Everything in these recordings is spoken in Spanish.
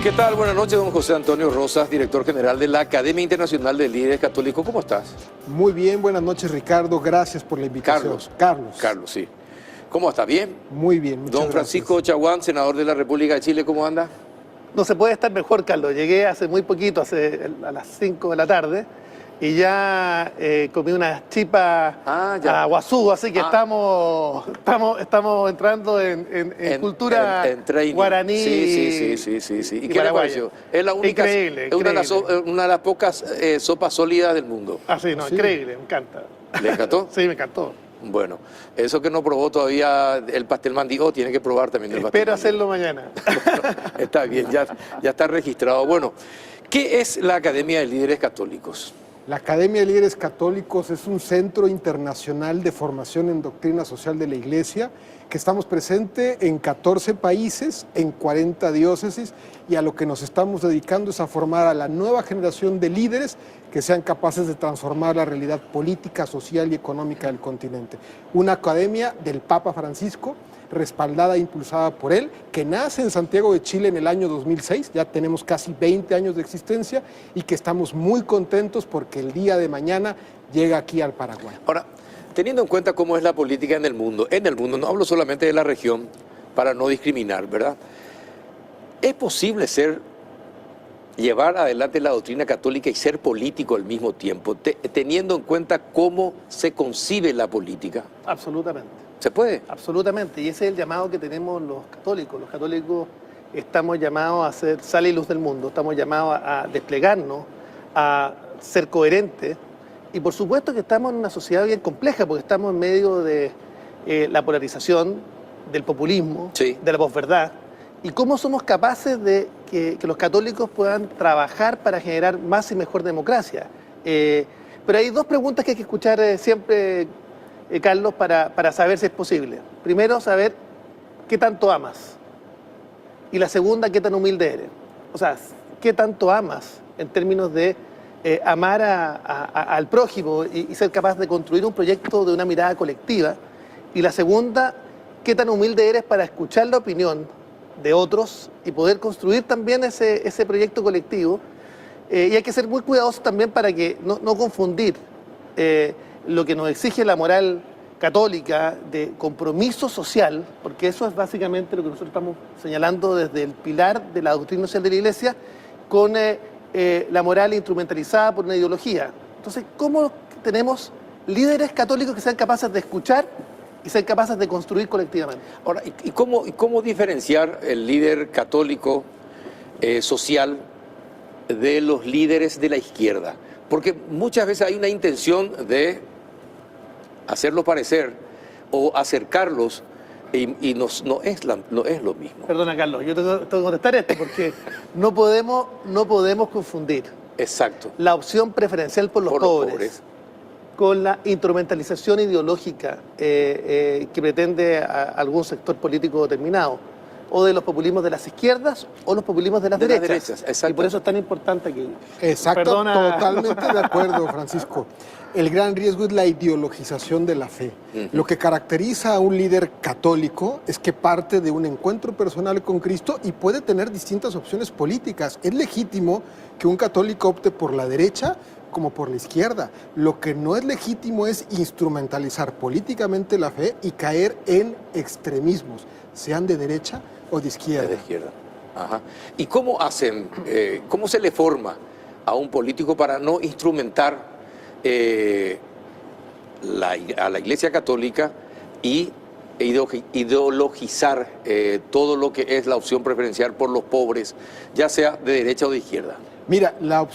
¿Qué tal? Buenas noches, don José Antonio Rosas, director general de la Academia Internacional de Líderes Católicos. ¿Cómo estás? Muy bien, buenas noches, Ricardo. Gracias por la invitación. Carlos, sí. ¿Cómo está? ¿Bien? Muy bien, muchas Don Francisco gracias. Chaguán, senador de la República de Chile, ¿cómo anda? No se puede estar mejor, Carlos. Llegué hace muy poquito, a las 5 de la tarde, y ya comí unas chipas a guazú, así que estamos entrando en cultura en training. guaraní. Sí. ¿Y qué le pareció? Es la única, Increíble. Es una de las pocas sopas sólidas del mundo. Sí. Increíble, me encanta. ¿Le encantó? Sí, me encantó. Bueno, eso que no probó todavía el pastel mandío, tiene que probar también el pastel. Espero hacerlo mañana. Bueno, está bien, ya está registrado. Bueno, ¿qué es la Academia de Líderes Católicos? La Academia de Líderes Católicos es un centro internacional de formación en doctrina social de la Iglesia, que estamos presentes en 14 países, en 40 diócesis, y a lo que nos estamos dedicando es a formar a la nueva generación de líderes que sean capaces de transformar la realidad política, social y económica del continente. Una academia del Papa Francisco, respaldada e impulsada por él, que nace en Santiago de Chile en el año 2006, ya tenemos casi 20 años de existencia y que estamos muy contentos porque el día de mañana llega aquí al Paraguay. Ahora, teniendo en cuenta cómo es la política en el mundo, no hablo solamente de la región para no discriminar, ¿verdad? ¿Es posible llevar adelante la doctrina católica y ser político al mismo tiempo, teniendo en cuenta cómo se concibe la política? Absolutamente. ¿Se puede? Absolutamente, y ese es el llamado que tenemos los católicos. Los católicos estamos llamados a ser sal y luz del mundo, estamos llamados a desplegarnos, a ser coherentes, y por supuesto que estamos en una sociedad bien compleja, porque estamos en medio de la polarización, del populismo, sí, de la posverdad, y cómo somos capaces de que los católicos puedan trabajar para generar más y mejor democracia. Pero hay dos preguntas que hay que escuchar siempre, Carlos, para saber si es posible. Primero, saber qué tanto amas. Y la segunda, qué tan humilde eres. O sea, qué tanto amas en términos de amar al prójimo y ser capaz de construir un proyecto de una mirada colectiva. Y la segunda, qué tan humilde eres para escuchar la opinión de otros y poder construir también ese proyecto colectivo. Y hay que ser muy cuidadosos también para que no confundir lo que nos exige la moral católica de compromiso social, porque eso es básicamente lo que nosotros estamos señalando desde el pilar de la doctrina social de la Iglesia, con la moral instrumentalizada por una ideología. Entonces, ¿cómo tenemos líderes católicos que sean capaces de escuchar y sean capaces de construir colectivamente? Ahora, ¿y cómo diferenciar el líder católico social de los líderes de la izquierda? Porque muchas veces hay una intención de hacerlos parecer o acercarlos y no es lo mismo. Perdona, Carlos, yo tengo que contestar esto porque no podemos confundir. Exacto. La opción preferencial por los pobres con la instrumentalización ideológica que pretende algún sector político determinado, o de los populismos de las izquierdas o los populismos de las derechas. Exacto. Y por eso es tan importante que... Exacto, totalmente de acuerdo, Francisco. El gran riesgo es la ideologización de la fe. Lo que caracteriza a un líder católico es que parte de un encuentro personal con Cristo y puede tener distintas opciones políticas. Es legítimo que un católico opte por la derecha como por la izquierda. Lo que no es legítimo es instrumentalizar políticamente la fe y caer en extremismos, sean de derecha o de izquierda. De izquierda. Ajá. ¿Y cómo cómo se le forma a un político para no instrumentar a la Iglesia Católica y ideologizar todo lo que es la opción preferencial por los pobres, ya sea de derecha o de izquierda? Mira, la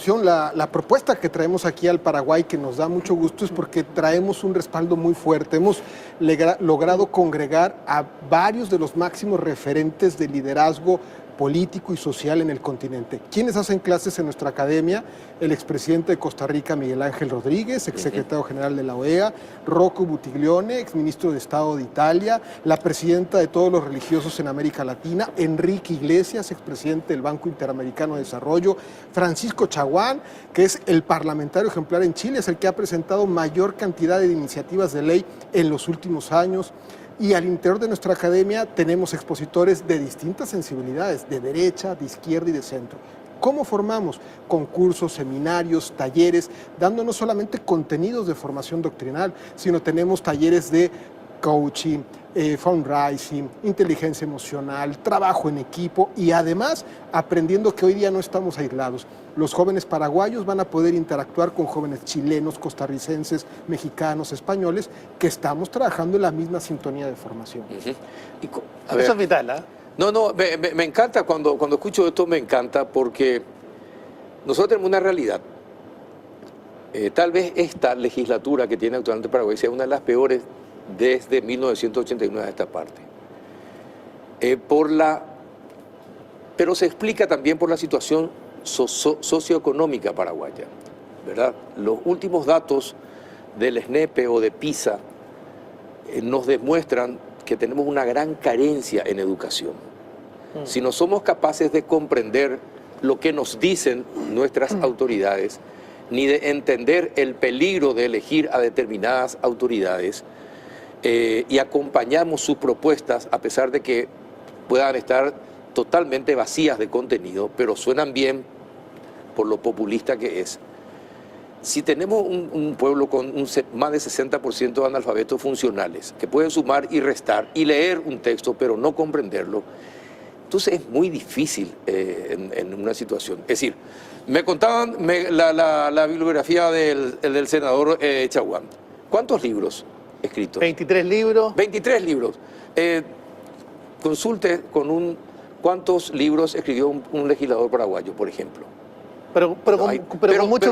propuesta que traemos aquí al Paraguay, que nos da mucho gusto, es porque traemos un respaldo muy fuerte. Hemos logrado congregar a varios de los máximos referentes de liderazgo político y social en el continente. ¿Quiénes hacen clases en nuestra academia? El expresidente de Costa Rica, Miguel Ángel Rodríguez, exsecretario general de la OEA, Rocco Buttiglione, exministro de Estado de Italia, la presidenta de todos los religiosos en América Latina, Enrique Iglesias, expresidente del Banco Interamericano de Desarrollo, Francisco Chaguán, que es el parlamentario ejemplar en Chile, es el que ha presentado mayor cantidad de iniciativas de ley en los últimos años. Y al interior de nuestra academia tenemos expositores de distintas sensibilidades, de derecha, de izquierda y de centro. ¿Cómo formamos? Concursos, seminarios, talleres, dando no solamente contenidos de formación doctrinal, sino tenemos talleres de coaching, fundraising, inteligencia emocional, trabajo en equipo y además aprendiendo que hoy día no estamos aislados. Los jóvenes paraguayos van a poder interactuar con jóvenes chilenos, costarricenses, mexicanos, españoles, que estamos trabajando en la misma sintonía de formación. Eso es vital, ¿eh? No, me encanta, cuando escucho esto me encanta porque nosotros tenemos una realidad. Tal vez esta legislatura que tiene actualmente Paraguay sea una de las peores desde 1989 a esta parte. Pero se explica también por la situación socioeconómica paraguaya, ¿verdad? Los últimos datos del SNEPE o de PISA nos demuestran que tenemos una gran carencia en educación. Si no somos capaces de comprender lo que nos dicen nuestras autoridades, ni de entender el peligro de elegir a determinadas autoridades, y acompañamos sus propuestas, a pesar de que puedan estar totalmente vacías de contenido, pero suenan bien por lo populista que es. Si tenemos un pueblo con más de 60% de analfabetos funcionales, que pueden sumar y restar y leer un texto, pero no comprenderlo, entonces es muy difícil en una situación. Es decir, me contaban la bibliografía del senador Chaguán. ¿Cuántos libros escritos? 23 libros. 23 libros. Consulte cuántos libros escribió un legislador paraguayo, por ejemplo. Pero con mucha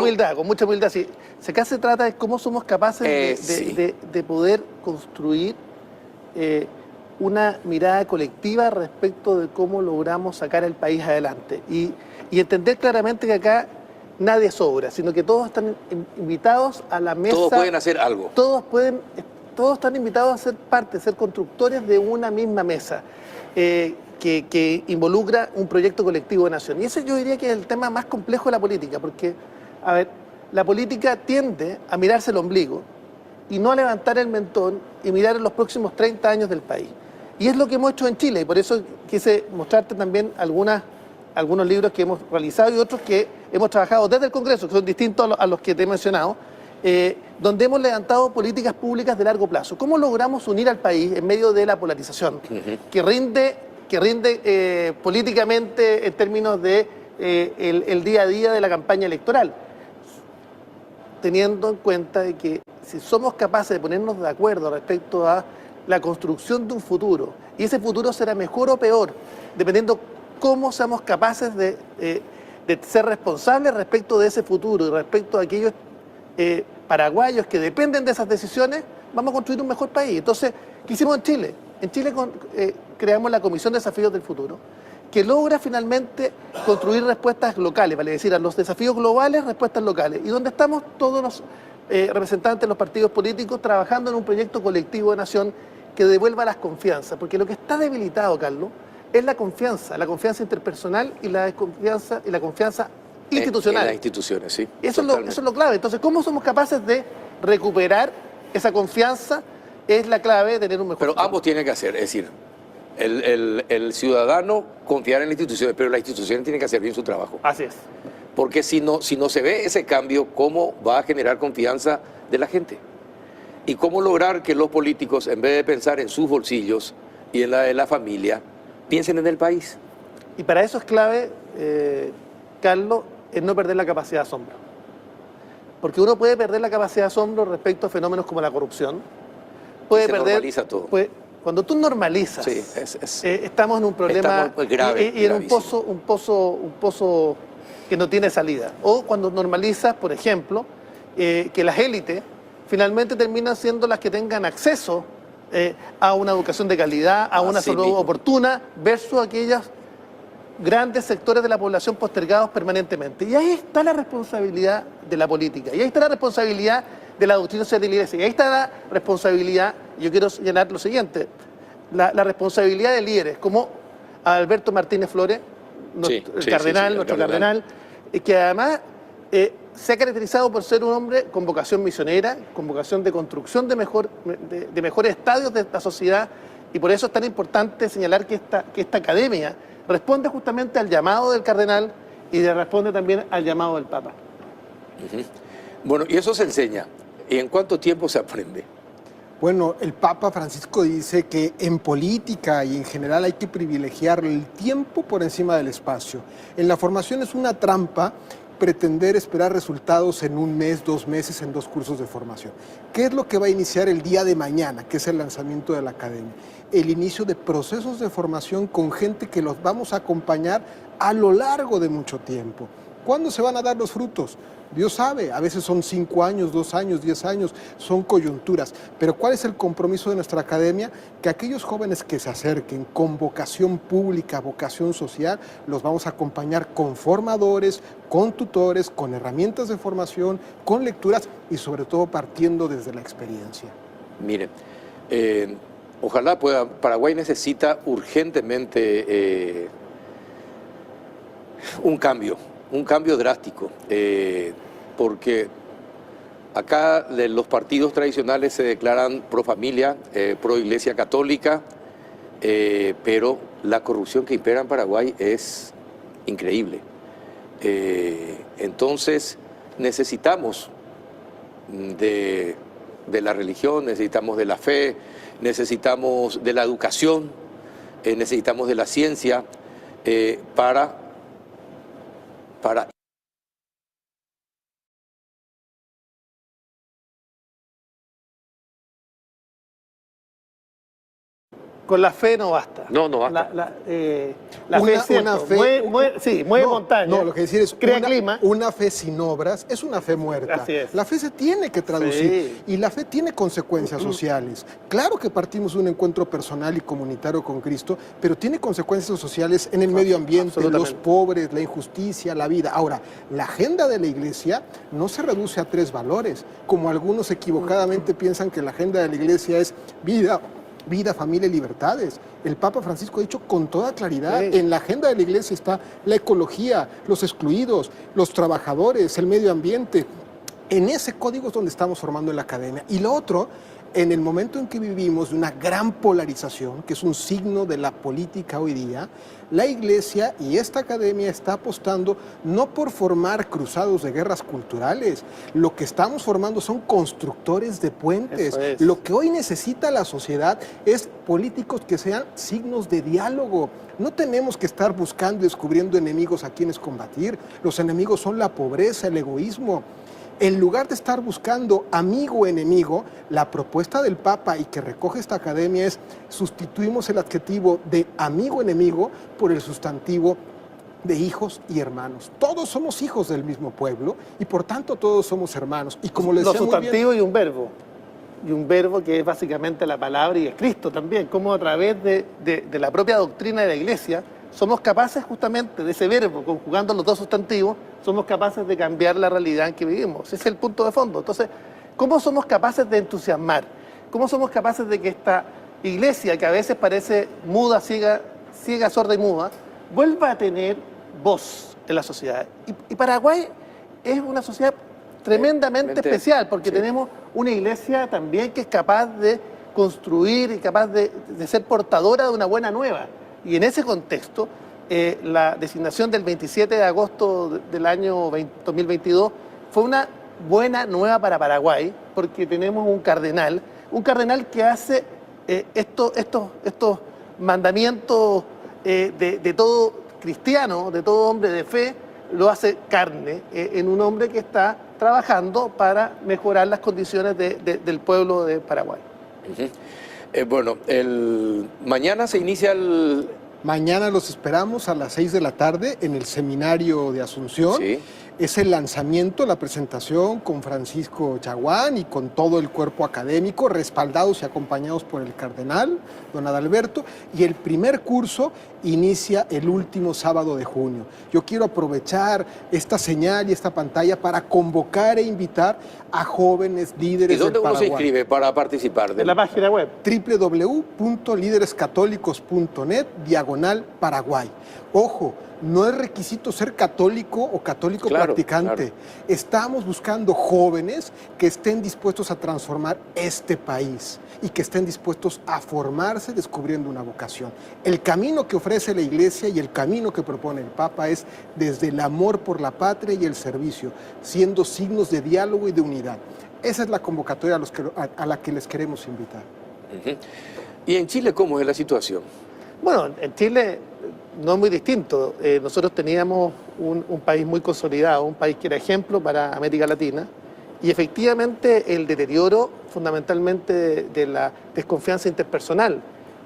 humildad, sí. Acá se trata de cómo somos capaces de poder construir una mirada colectiva respecto de cómo logramos sacar el país adelante. Y entender claramente que acá nadie sobra, sino que todos están invitados a la mesa. Todos pueden hacer algo. Todos están invitados a ser parte, ser constructores de una misma mesa. Que involucra un proyecto colectivo de nación. Y ese yo diría que es el tema más complejo de la política, porque, a ver, la política tiende a mirarse el ombligo y no a levantar el mentón y mirar en los próximos 30 años del país. Y es lo que hemos hecho en Chile, y por eso quise mostrarte también algunos libros que hemos realizado y otros que hemos trabajado desde el Congreso, que son distintos a los que te he mencionado, donde hemos levantado políticas públicas de largo plazo. ¿Cómo logramos unir al país en medio de la polarización? Que rinde políticamente en términos de el día a día de la campaña electoral, teniendo en cuenta de que si somos capaces de ponernos de acuerdo respecto a la construcción de un futuro, y ese futuro será mejor o peor, dependiendo cómo seamos capaces de ser responsables respecto de ese futuro y respecto a aquellos paraguayos que dependen de esas decisiones, vamos a construir un mejor país. Entonces, ¿qué hicimos en Chile? En Chile creamos la Comisión de Desafíos del Futuro, que logra finalmente construir respuestas locales, vale decir, a los desafíos globales, respuestas locales, y donde estamos todos los representantes de los partidos políticos trabajando en un proyecto colectivo de nación que devuelva las confianzas, porque lo que está debilitado, Carlos, es la confianza interpersonal y la confianza institucional. En las instituciones, sí. Eso es lo clave. Entonces, ¿cómo somos capaces de recuperar esa confianza? Es la clave de tener un mejor Pero futuro. ambos tienen que hacer, es decir, el ciudadano confiar en las instituciones, pero las instituciones tienen que hacer bien su trabajo. Así es. Porque si no se ve ese cambio, ¿cómo va a generar confianza de la gente? ¿Y cómo lograr que los políticos, en vez de pensar en sus bolsillos y en la de la familia, piensen en el país? Y para eso es clave, Carlos, es no perder la capacidad de asombro. Porque uno puede perder la capacidad de asombro respecto a fenómenos como la corrupción. Normaliza todo. Cuando tú normalizas, sí, estamos en un problema grave, y en un pozo que no tiene salida. O cuando normalizas, por ejemplo, que las élites finalmente terminan siendo las que tengan acceso a una educación de calidad, a una salud oportuna, versus aquellas grandes sectores de la población postergados permanentemente. Y ahí está la responsabilidad de la política, y ahí está la responsabilidad de la doctrina social de la Iglesia, y ahí está la responsabilidad, yo quiero señalar lo siguiente, la responsabilidad de líderes, como Alberto Martínez Flores, nuestro cardenal, que además se ha caracterizado por ser un hombre con vocación misionera, con vocación de construcción de mejores estadios de esta sociedad, y por eso es tan importante señalar que esta academia responde justamente al llamado del cardenal y responde también al llamado del Papa. Bueno, y eso se enseña. ¿Y en cuánto tiempo se aprende? Bueno, el Papa Francisco dice que en política y en general hay que privilegiar el tiempo por encima del espacio. En la formación es una trampa pretender esperar resultados en un mes, 2 meses, en 2 cursos de formación. ¿Qué es lo que va a iniciar el día de mañana, que es el lanzamiento de la academia? El inicio de procesos de formación con gente que los vamos a acompañar a lo largo de mucho tiempo. ¿Cuándo se van a dar los frutos? Dios sabe, a veces son 5 años, 2 años, 10 años, son coyunturas. Pero ¿cuál es el compromiso de nuestra academia? Que aquellos jóvenes que se acerquen con vocación pública, vocación social, los vamos a acompañar con formadores, con tutores, con herramientas de formación, con lecturas y sobre todo partiendo desde la experiencia. Miren, ojalá pueda, Paraguay necesita urgentemente un cambio drástico, porque acá los partidos tradicionales se declaran pro familia, pro iglesia católica, pero la corrupción que impera en Paraguay es increíble. Entonces necesitamos de la religión, necesitamos de la fe, necesitamos de la educación, necesitamos de la ciencia para Con la fe no basta. No basta. La fe es cierto, mueve montañas. No, lo que decir es crea clima. Una fe sin obras es una fe muerta. Así es. La fe se tiene que traducir y la fe tiene consecuencias sociales. Claro que partimos de un encuentro personal y comunitario con Cristo, pero tiene consecuencias sociales en el medio ambiente, los pobres, la injusticia, la vida. Ahora, la agenda de la Iglesia no se reduce a 3 valores, como algunos equivocadamente piensan que la agenda de la Iglesia es vida, familia y libertades. El Papa Francisco ha dicho con toda claridad, en la agenda de la Iglesia está la ecología, los excluidos, los trabajadores, el medio ambiente. En ese código es donde estamos formando en la academia. Y lo otro, en el momento en que vivimos de una gran polarización, que es un signo de la política hoy día, la Iglesia y esta academia está apostando no por formar cruzados de guerras culturales, lo que estamos formando son constructores de puentes. Lo que hoy necesita la sociedad es políticos que sean signos de diálogo. No tenemos que estar buscando y descubriendo enemigos a quienes combatir. Los enemigos son la pobreza, el egoísmo. En lugar de estar buscando amigo o enemigo, la propuesta del Papa y que recoge esta academia es sustituimos el adjetivo de amigo-enemigo por el sustantivo de hijos y hermanos. Todos somos hijos del mismo pueblo y por tanto todos somos hermanos. Y como les decía muy bien, sustantivo y un verbo que es básicamente la palabra y es Cristo también, como a través de la propia doctrina de la Iglesia somos capaces justamente de ese verbo, conjugando los 2 sustantivos, somos capaces de cambiar la realidad en que vivimos. Ese es el punto de fondo. Entonces, ¿cómo somos capaces de entusiasmar? ¿Cómo somos capaces de que esta Iglesia, que a veces parece muda, ciega, sorda y muda, vuelva a tener voz en la sociedad? Y Paraguay es una sociedad tremendamente especial, porque tenemos una Iglesia también que es capaz de construir y capaz de ser portadora de una buena nueva. Y en ese contexto, la designación del 27 de agosto del año 2022 fue una buena nueva para Paraguay, porque tenemos un cardenal que hace estos mandamientos de todo cristiano, de todo hombre de fe, lo hace carne en un hombre que está trabajando para mejorar las condiciones del pueblo de Paraguay. Bueno, mañana se inicia Mañana los esperamos a las 6 de la tarde en el seminario de Asunción. Sí. Es el lanzamiento, la presentación con Francisco Chaguán y con todo el cuerpo académico, respaldados y acompañados por el cardenal, don Adalberto, y el primer curso inicia el último sábado de junio. Yo quiero aprovechar esta señal y esta pantalla para convocar e invitar a jóvenes líderes ¿Y dónde del uno se Paraguay. inscribe para participar? En la página web. www.liderescatólicos.net/Paraguay. Ojo, no es requisito ser católico o católico practicante. Estamos buscando jóvenes que estén dispuestos a transformar este país y que estén dispuestos a formarse descubriendo una vocación. El camino que ofrece la Iglesia y el camino que propone el Papa es desde el amor por la patria y el servicio, siendo signos de diálogo y de unidad. Esa es la convocatoria a la que les queremos invitar. ¿Y en Chile cómo es la situación? Bueno, en Chile no es muy distinto. Nosotros teníamos un país muy consolidado, un país que era ejemplo para América Latina, y efectivamente el deterioro fundamentalmente de la desconfianza interpersonal,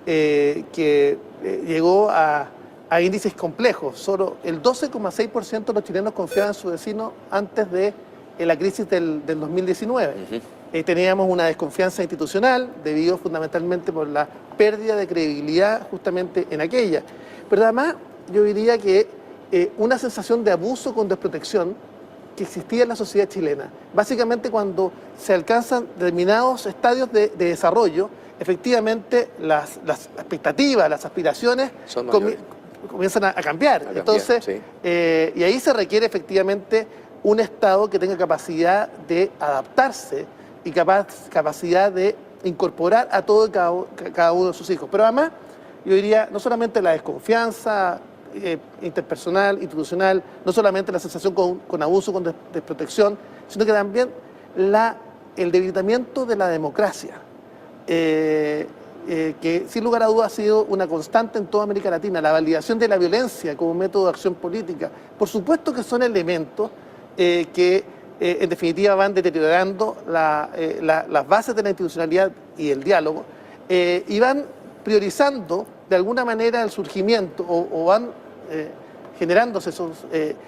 que llegó a índices complejos. Solo el 12,6% de los chilenos confiaban en su vecino antes de la crisis del 2019. Teníamos una desconfianza institucional debido fundamentalmente por la pérdida de credibilidad justamente en aquella. Pero además yo diría que una sensación de abuso con desprotección que existía en la sociedad chilena. Básicamente cuando se alcanzan determinados estadios de desarrollo, efectivamente las expectativas, las aspiraciones comienzan a cambiar. Entonces, sí. Y ahí se requiere efectivamente un Estado que tenga capacidad de adaptarse y capacidad de incorporar a todo y cada uno de sus hijos. Pero además, yo diría, no solamente la desconfianza interpersonal, institucional, no solamente la sensación con abuso, con desprotección, sino que también el debilitamiento de la democracia, que sin lugar a dudas ha sido una constante en toda América Latina, la validación de la violencia como método de acción política. Por supuesto que son elementos que en definitiva van deteriorando las bases de la institucionalidad y el diálogo, y van priorizando de alguna manera el surgimiento o van generándose esos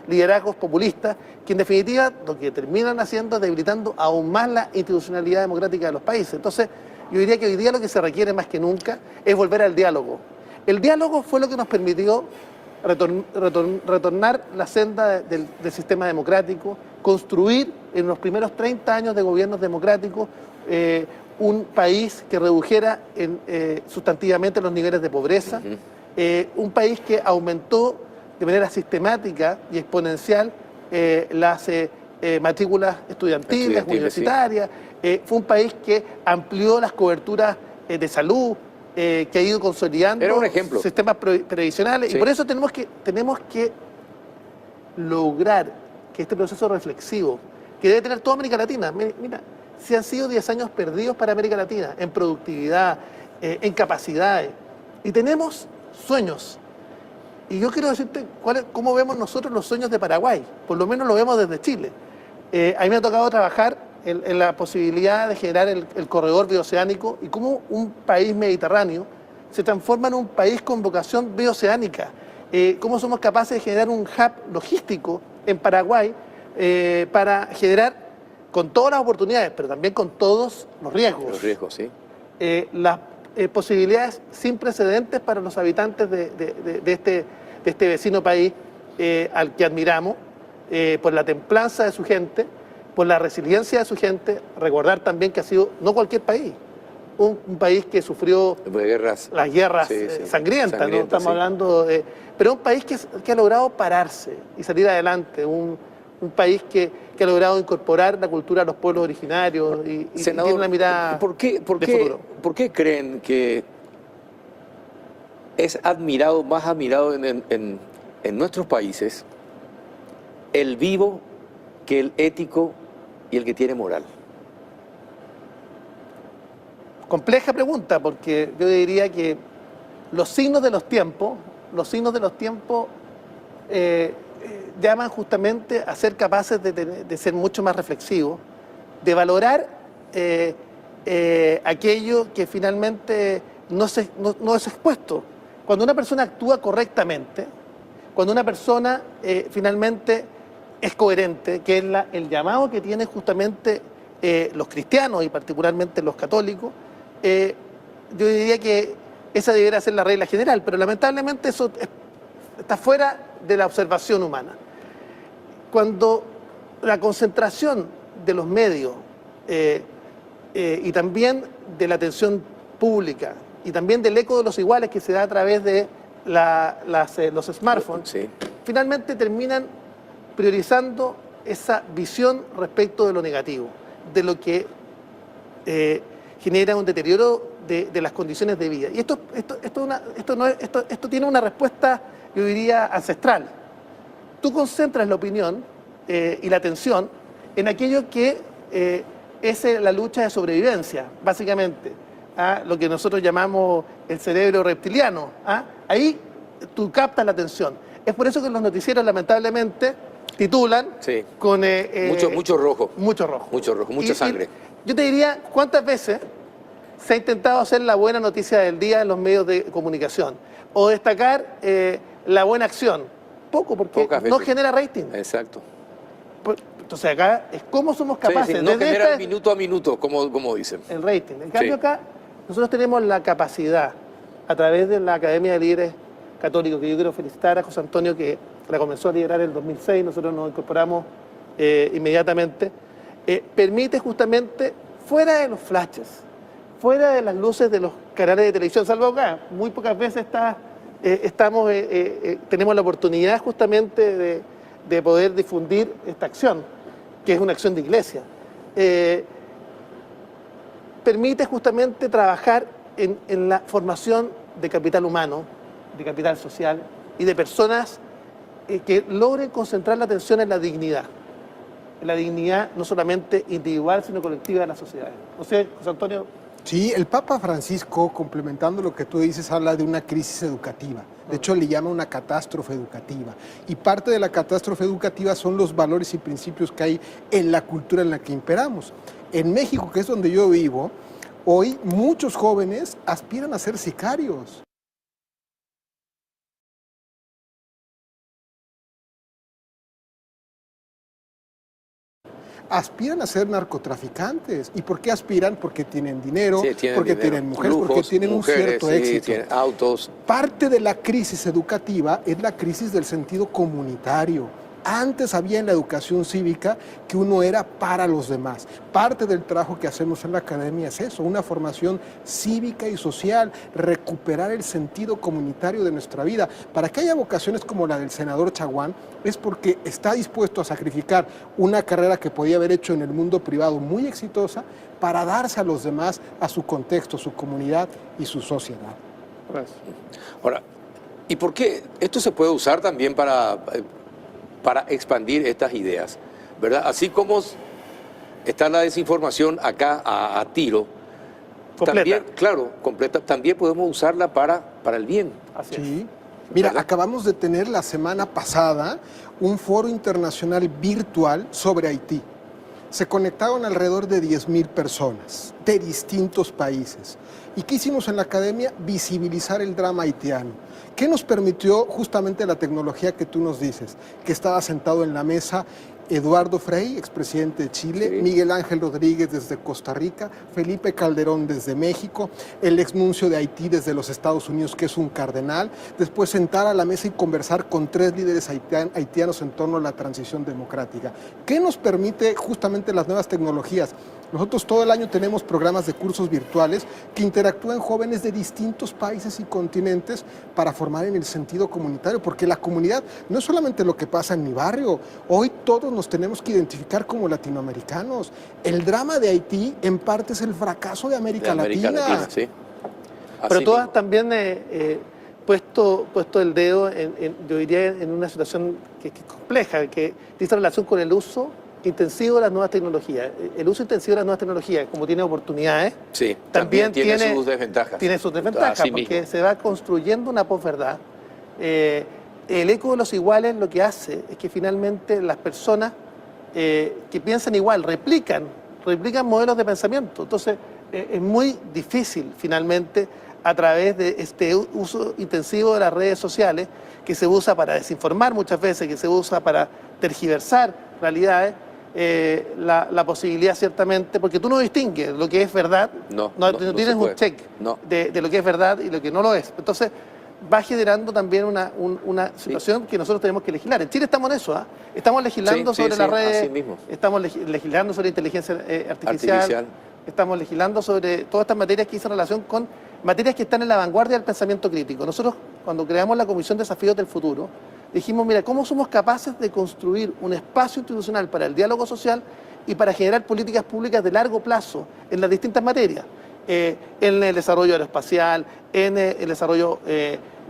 liderazgos populistas que en definitiva lo que terminan haciendo es debilitando aún más la institucionalidad democrática de los países. Entonces yo diría que hoy día lo que se requiere más que nunca es volver al diálogo. El diálogo fue lo que nos permitió retornar la senda del sistema democrático, construir en los primeros 30 años de gobiernos democráticos un país que redujera sustantivamente los niveles de pobreza, un país que aumentó de manera sistemática y exponencial las matrículas estudiantiles, universitarias, fue un país que amplió las coberturas de salud, que ha ido consolidando sistemas previsionales. Sí. Y por eso tenemos que lograr que este proceso reflexivo, que debe tener toda América Latina, mira, si han sido 10 años perdidos para América Latina, en productividad, en capacidades, y tenemos sueños. Y yo quiero decirte cómo vemos nosotros los sueños de Paraguay, por lo menos lo vemos desde Chile. A mí me ha tocado trabajar en la posibilidad de generar el corredor bioceánico y cómo un país mediterráneo se transforma en un país con vocación bioceánica. Cómo somos capaces de generar un hub logístico en Paraguay para generar, con todas las oportunidades, pero también con todos los riesgos. Los riesgos, sí. Las posibilidades sin precedentes para los habitantes de este vecino país al que admiramos, por la templanza de su gente, por la resiliencia de su gente. Recordar también que ha sido no cualquier país, un país que sufrió las guerras sangrientas, ¿no? Estamos hablando de... Pero un país que ha logrado pararse y salir adelante, un país que ha logrado incorporar la cultura de los pueblos originarios y Senador, tiene una mirada de futuro. ¿Por qué creen que es más admirado en nuestros países el vivo que el ético y el que tiene moral? Compleja pregunta, porque yo diría que los signos de los tiempos llaman justamente a ser capaces de ser mucho más reflexivos, de valorar aquello que finalmente no es expuesto. Cuando una persona actúa correctamente, cuando una persona finalmente es coherente, que es el llamado que tienen justamente los cristianos y particularmente los católicos. Yo diría que esa debería ser la regla general, pero lamentablemente eso está fuera de la observación humana. Cuando la concentración de los medios y también de la atención pública y también del eco de los iguales que se da a través de los smartphones, Sí. finalmente terminan priorizando esa visión respecto de lo negativo, de lo que genera un deterioro de las condiciones de vida. Y esto tiene una respuesta, yo diría, ancestral. Tú concentras la opinión y la atención en aquello que es la lucha de sobrevivencia, básicamente, lo que nosotros llamamos el cerebro reptiliano. Ahí tú captas la atención. Es por eso que los noticieros, lamentablemente, titulan Sí. con... Mucho rojo. Mucho rojo. Mucho rojo, mucha sangre. Yo te diría, ¿cuántas veces se ha intentado hacer la buena noticia del día en los medios de comunicación? O destacar la buena acción. Poco, porque Pocas no veces. genera rating. Exacto. Entonces acá es cómo somos capaces no desde genera minuto a minuto, como dicen. el rating. En cambio Sí. acá nosotros tenemos la capacidad, a través de la Academia de Líderes Católicos, que yo quiero felicitar a José Antonio, que la comenzó a liderar en el 2006, nosotros nos incorporamos inmediatamente, permite justamente, fuera de los flashes, fuera de las luces de los canales de televisión, salvo acá, muy pocas veces tenemos la oportunidad justamente de poder difundir esta acción, que es una acción de iglesia. Permite justamente trabajar en la formación de capital humano, de capital social y de personas que logren concentrar la atención en la dignidad no solamente individual, sino colectiva de la sociedad. O sea, José Antonio... Sí, el Papa Francisco, complementando lo que tú dices, habla de una crisis educativa. De hecho, le llama una catástrofe educativa. Y parte de la catástrofe educativa son los valores y principios que hay en la cultura en la que imperamos. En México, que es donde yo vivo, hoy muchos jóvenes aspiran a ser sicarios. Aspiran a ser narcotraficantes. ¿Y por qué aspiran? Porque tienen dinero, Sí, tienen porque dinero, tienen mujeres, lujos, porque tienen mujeres, un cierto sí, éxito. tienen autos. Parte de la crisis educativa es la crisis del sentido comunitario. Antes había en la educación cívica que uno era para los demás. Parte del trabajo que hacemos en la academia es eso, una formación cívica y social, recuperar el sentido comunitario de nuestra vida. Para que haya vocaciones como la del senador Chaguán, es porque está dispuesto a sacrificar una carrera que podía haber hecho en el mundo privado muy exitosa para darse a los demás, a su contexto, su comunidad y su sociedad. Ahora, ¿y por qué esto se puede usar también para expandir estas ideas, ¿verdad? Así como está la desinformación acá a tiro, Completa. también, claro, completa, también podemos usarla para el bien. Así es. Sí. Mira, ¿Verdad? acabamos de tener la semana pasada un foro internacional virtual sobre Haití. Se conectaron alrededor de 10,000 personas de distintos países. ¿Y qué hicimos en la academia? Visibilizar el drama haitiano. ¿Qué nos permitió justamente la tecnología que tú nos dices? Que estaba sentado en la mesa Eduardo Frei, expresidente de Chile, Sí. Miguel Ángel Rodríguez desde Costa Rica, Felipe Calderón desde México, el exnuncio de Haití desde los Estados Unidos, que es un cardenal, después sentar a la mesa y conversar con 3 líderes haitianos en torno a la transición democrática. ¿Qué nos permite justamente las nuevas tecnologías? Nosotros todo el año tenemos programas de cursos virtuales que interactúan jóvenes de distintos países y continentes para formar en el sentido comunitario, porque la comunidad no es solamente lo que pasa en mi barrio, hoy todos nos tenemos que identificar como latinoamericanos. El drama de Haití en parte es el fracaso de América Latina. Sí. Pero Así tú has mismo. también puesto yo diría, en una situación que es compleja, que dice relación con el uso intensivo de las nuevas tecnologías. El uso intensivo de las nuevas tecnologías, como tiene oportunidades, Sí, también tiene sus desventajas. Tiene sus desventajas, Así porque mismo. se va construyendo una posverdad. El eco de los iguales lo que hace es que finalmente las personas que piensan igual replican modelos de pensamiento. Entonces, es muy difícil finalmente a través de este uso intensivo de las redes sociales, que se usa para desinformar muchas veces, que se usa para tergiversar realidades, la posibilidad ciertamente, porque tú no distingues lo que es verdad, no tienes un check de lo que es verdad y lo que no lo es. Entonces va generando también una situación que nosotros tenemos que legislar. En Chile estamos en eso, ¿eh? Estamos legislando sobre las redes, estamos legislando sobre inteligencia artificial, estamos legislando sobre todas estas materias que dicen relación con materias que están en la vanguardia del pensamiento crítico. Nosotros, cuando creamos la Comisión Desafíos del Futuro, dijimos, mira, ¿cómo somos capaces de construir un espacio institucional para el diálogo social y para generar políticas públicas de largo plazo en las distintas materias? En el desarrollo aeroespacial, en el desarrollo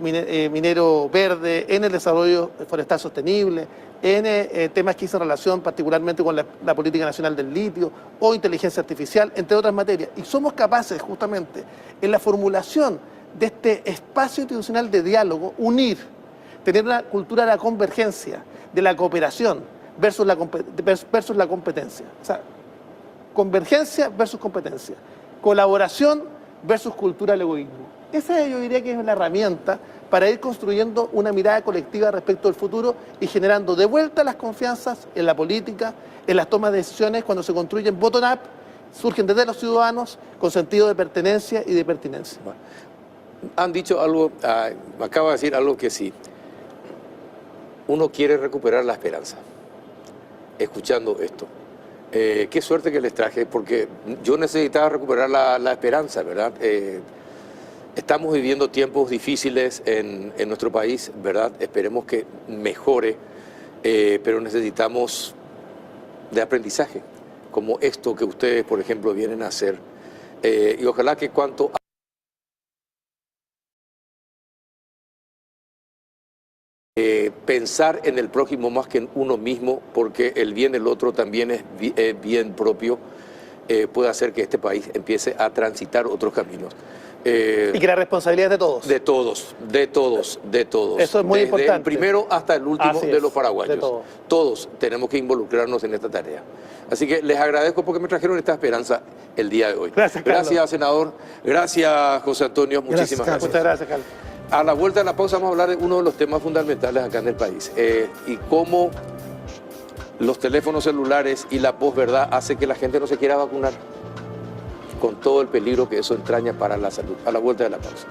minero verde, en el desarrollo forestal sostenible, en temas que hicieron relación particularmente con la política nacional del litio o inteligencia artificial, entre otras materias. Y somos capaces justamente en la formulación de este espacio institucional de diálogo, unir, tener una cultura de la convergencia, de la cooperación versus la competencia. O sea, convergencia versus competencia. Colaboración versus cultura del egoísmo. Esa yo diría que es la herramienta para ir construyendo una mirada colectiva respecto al futuro y generando de vuelta las confianzas en la política, en las tomas de decisiones cuando se construyen bottom-up, surgen desde los ciudadanos con sentido de pertenencia y de pertinencia. Han dicho algo, acaba de decir algo que sí. Uno quiere recuperar la esperanza, escuchando esto. Qué suerte que les traje, porque yo necesitaba recuperar la esperanza, ¿verdad? Estamos viviendo tiempos difíciles en nuestro país, ¿verdad? Esperemos que mejore, pero necesitamos de aprendizaje, como esto que ustedes, por ejemplo, vienen a hacer. Y ojalá que cuanto pensar en el prójimo más que en uno mismo, porque el bien del otro también es bien propio, puede hacer que este país empiece a transitar otros caminos. Y que la responsabilidad es de todos. De todos, de todos, de todos. Eso es muy importante. Desde el primero hasta el último de los paraguayos. De todos. Todos tenemos que involucrarnos en esta tarea. Así que les agradezco porque me trajeron esta esperanza el día de hoy. Gracias, Carlos. Gracias, senador. Gracias, José Antonio. Muchísimas gracias. Muchas gracias, Carlos. A la vuelta de la pausa vamos a hablar de uno de los temas fundamentales acá en el país y cómo los teléfonos celulares y la posverdad hace que la gente no se quiera vacunar, con todo el peligro que eso entraña para la salud. A la vuelta de la pausa.